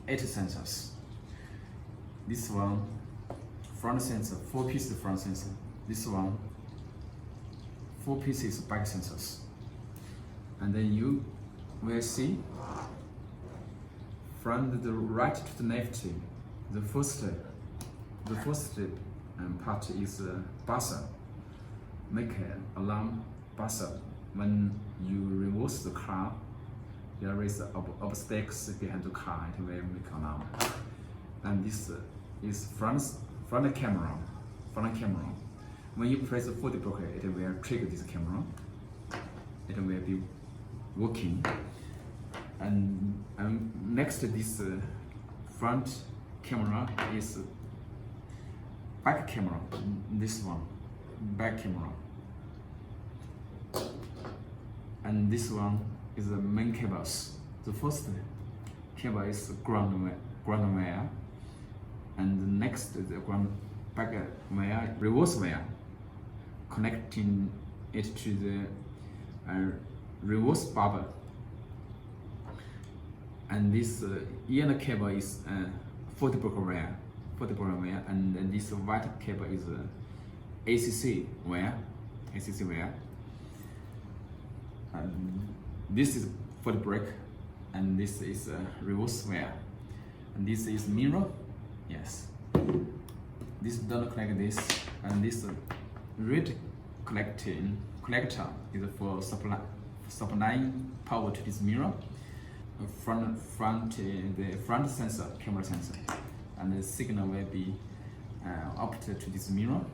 8 sensors. This one, front sensor, 4 pieces front sensor. This one, 4 pieces back sensors. And then you will see from the right to the left, the first part is buzzer. Make an alarm buzzer. When you reverse the car, there is obstacles behind the car, it will make alarm. And this is front camera. When you press the 40 blocker, it will trigger this camera. It will be working. And next to this front camera is back camera. This one, back camera. And this one is the main cables. The first cable is ground wire, and the next is the back wire, reverse wire, connecting it to the reverse bubble. And this yellow cable is 40 blocker wire, and this white cable is ACC wire. And this is for the brake, and this is reverse wire, and this is mirror. Yes, this don't connect this, and this red collector is for supplying power to this mirror. The front sensor, camera sensor, and the signal will be up to this mirror.